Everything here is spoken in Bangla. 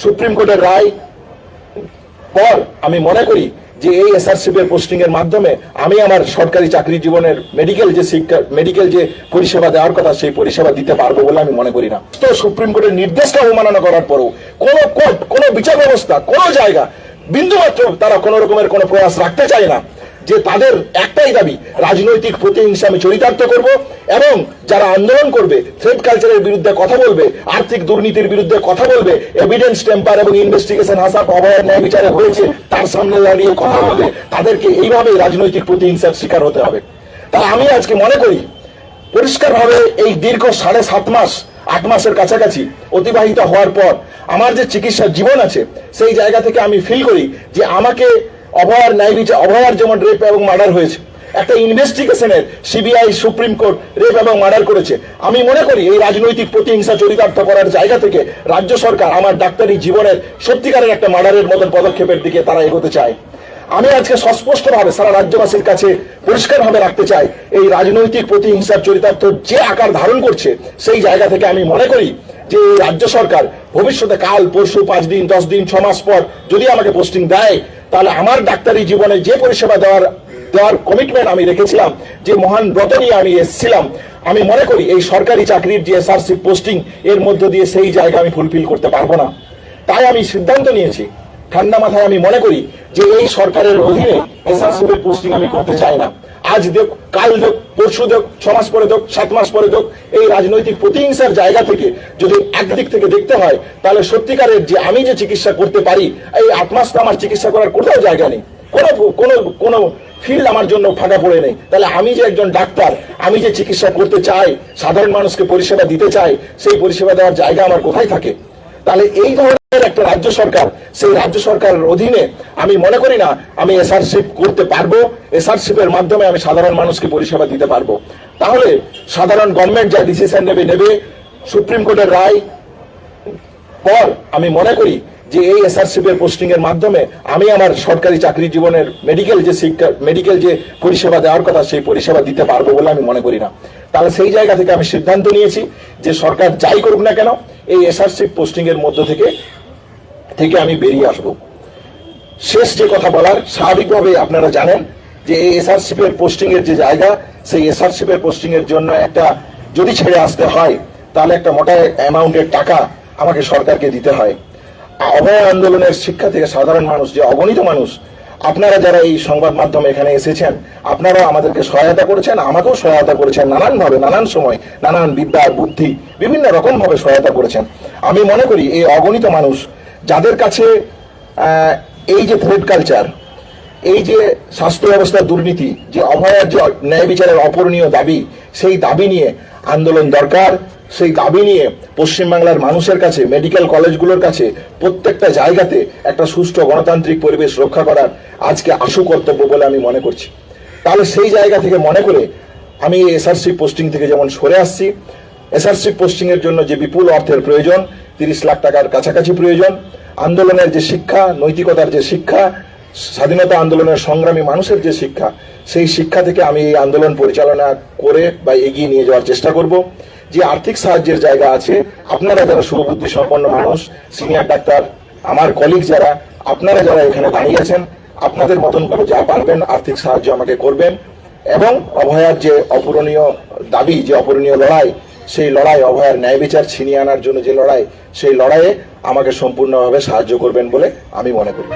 সুপ্রিম কোর্টের রায় পর আমি মনে করি যে এই এসআরসিপ এর পোস্টিং এর মাধ্যমে আমি আমার সরকারি চাকরি জীবনের মেডিকেল যে পরিষেবা দেওয়ার কথা সেই পরিষেবা দিতে পারবো বলে আমি মনে করি না। তো সুপ্রিম কোর্টের নির্দেশকে অবমাননা করার পরও কোনো কোর্ট, কোনো বিচার ব্যবস্থা, কোনো জায়গা বিন্দুমাত্র তারা কোনো রকমের কোনো প্রয়াস রাখতে চায় না যে তাদের একটাই দাবি, রাজনৈতিক প্রতিহিংসা আমি চরিতার্থ করব এবং যারা আন্দোলন করবে, থ্রেড কালচারের বিরুদ্ধে কথা বলবে, আর্থিক দুর্নীতির বিরুদ্ধে কথা বলবে, এভিডেন্স টেম্পার এবং ইনভেস্টিগেশন হাসাপ অভয়ের ন্যায় বিচারে হয়েছে তার সামনে দাঁড়িয়ে কথা বলবে, তাদেরকে এইভাবে রাজনৈতিক প্রতিহিংসার শিকার হতে হবে। তাই আমি আজকে মনে করি পরিষ্কারভাবে এই দীর্ঘ 7.5 মাস 8 মাসের কাছাকাছি অতিবাহিত হওয়ার পর আমার যে চিকিৎসার জীবন আছে সেই জায়গা থেকে আমি ফিল করি যে আমাকে অভয়ার ন্যায় বিচার, অভয়ার যেমন রেপ এবং মার্ডার হয়েছে, একটা ইনভেস্টিগেশনের সিবিআই সুপ্রিম কোর্ট রেপ এবং মার্ডার করেছে, আমি মনে করি এই রাজনৈতিক প্রতিহিংসা চরিতার্থ করার জায়গা থেকে রাজ্য সরকার আমার ডাক্তারি জীবনের সত্যিকারের একটা মার্ডারের মতন পদক্ষেপের দিকে তারা এগোতে চায়। আমি আজকে সস্পষ্টভাবে সারা রাজ্যবাসীর কাছে পরিষ্কারভাবে রাখতে চাই এই রাজনৈতিক প্রতিহিংসার চরিতার্থ যে আকার ধারণ করছে সেই জায়গা থেকে আমি মনে করি যে রাজ্য সরকার ভবিষ্যতে কাল পরশু 5 দিন 10 দিন 6 মাস পর যদি আমাকে পোস্টিং দেয় তাহলে আমার ডাক্তারি জীবনে যে পরিষেবা দেওয়ার কমিটমেন্ট আমি রেখেছিলাম, যে মহান ব্রত নিয়ে আমি এসেছিলাম, আমি মনে করি এই সরকারি চাকরির যে এসআরসিপ পোস্টিং এর মধ্য দিয়ে সেই জায়গা আমি ফুলফিল করতে পারবো না। তাই আমি সিদ্ধান্ত নিয়েছি, ঠান্ডা মাথায় আমি মনে করি যে এই সরকারের অধীনে এসআরসিপ এর পোস্টিং আমি করতে চাই না। আজ দেখ, কাল দেখ, পরশু দেখ, 6 মাস পরে দেখ, 7 মাস পরে দেখ, এই রাজনৈতিক প্রতিহিংসার জায়গা থেকে যদি একদিক থেকে দেখতে হয় তাহলে সত্যিকারের যে আমি যে চিকিৎসা করতে পারি এই 8 মাস তো আমার চিকিৎসা করার কোথাও জায়গা নেই, কোনো ফিল্ড আমার জন্য ফাঁকা পড়ে নেই। তাহলে আমি যে একজন ডাক্তার, আমি যে চিকিৎসা করতে চাই, সাধারণ মানুষকে পরিষেবা দিতে চাই, সেই পরিষেবা দেওয়ার জায়গা আমার কোথায় থাকে? তাহলে এই ধরনের একটা রাজ্য সরকার, সেই রাজ্য সরকারের অধীনে আমি মনে করি না আমি এসআরসিপ করতে পারবো। এসআরসিপ এর মাধ্যমে আমি সাধারণ মানুষকে পরিষেবা দিতে পারবো। তাহলে সাধারণ গভর্নমেন্ট যা ডিসিশন নেবে সুপ্রিম কোর্টের রায় পর আমি মনে করি যে এই এসআরসিপ এর পোস্টিং এর মাধ্যমে আমি আমার সরকারি চাকরি জীবনের মেডিকেল যে পরিষেবা দেওয়ার কথা সেই পরিষেবা দিতে পারবো বলে আমি মনে করি না। তাহলে সেই জায়গা থেকে আমি সিদ্ধান্ত নিয়েছি যে সরকার যাই করুক না কেন এই এসআরসিপ পোস্টিং এর মধ্য থেকে আমি বেরিয়ে আসব। শেষ যে কথা বলার, স্বাভাবিকভাবে আপনারা জানেন যে এই এসআরসিপ এর পোস্টিং এর যে জায়গা, সেই এসআরসিপ এর পোস্টিং এর জন্য একটা যদি ছেড়ে আসতে হয় তাহলে একটা মোটা অ্যামাউন্টের টাকা আমাকে সরকারকে দিতে হয়। অভয় আন্দোলনের শিক্ষা থেকে সাধারণ মানুষ, যে অগণিত মানুষ, আপনারা যারা এই সংবাদ মাধ্যমে এখানে এসেছেন, আপনারাও আমাদেরকে সহায়তা করেছেন, আমাকেও সহায়তা করেছেন, নানানভাবে, নানান সময়, নানান বিদ্যা বুদ্ধি বিভিন্ন রকম ভাবে সহায়তা করেছেন। আমি মনে করি এই অগণিত মানুষ যাদের কাছে এই যে থ্রেড কালচার, এই যে স্বাস্থ্য ব্যবস্থার দুর্নীতি, যে অভয়ার যে ন্যায় বিচারের অপূরণীয় দাবি, সেই দাবি নিয়ে আন্দোলন দরকার। সেই দাবি নিয়ে পশ্চিমবাংলার মানুষের কাছে, মেডিকেল কলেজগুলোর কাছে, প্রত্যেকটা জায়গাতে একটা সুষ্ঠু গণতান্ত্রিক পরিবেশ রক্ষা করার আজকে আশু কর্তব্য বলে আমি মনে করছি। তাহলে সেই জায়গা থেকে মনে করে আমি এসআরসি পোস্টিং থেকে যেমন সরে আসছি, এসআরসি পোস্টিং এর জন্য যে বিপুল অর্থের প্রয়োজন, 30 লাখ টাকার কাছাকাছি প্রয়োজন, আন্দোলনের যে শিক্ষা, নৈতিকতার যে শিক্ষা, স্বাধীনতা আন্দোলনের সংগ্রামী মানুষের যে শিক্ষা, সেই শিক্ষা থেকে আমি এই আন্দোলন পরিচালনা করে বা এগিয়ে নিয়ে যাওয়ার চেষ্টা করব। যে আর্থিক সাহায্যের জায়গা আছে, আপনারা যারা শুভবুদ্ধি সম্পন্ন মানুষ, সিনিয়র ডাক্তার, আমার কলিগ যারা, আপনারা যারা এখানে দাঁড়িয়ে আছেন, আপনাদের মতন করে যা পারবেন আর্থিক সাহায্য আমাকে করবেন এবং অভয়ার যে অপূরণীয় দাবি, যে অপূরণীয় লড়াই, সেই লড়াই, অভয়ার ন্যায় বিচার ছিনিয়ে আনার জন্য যে লড়াই, সেই লড়াইয়ে আমাকে সম্পূর্ণভাবে সাহায্য করবেন বলে আমি মনে করি।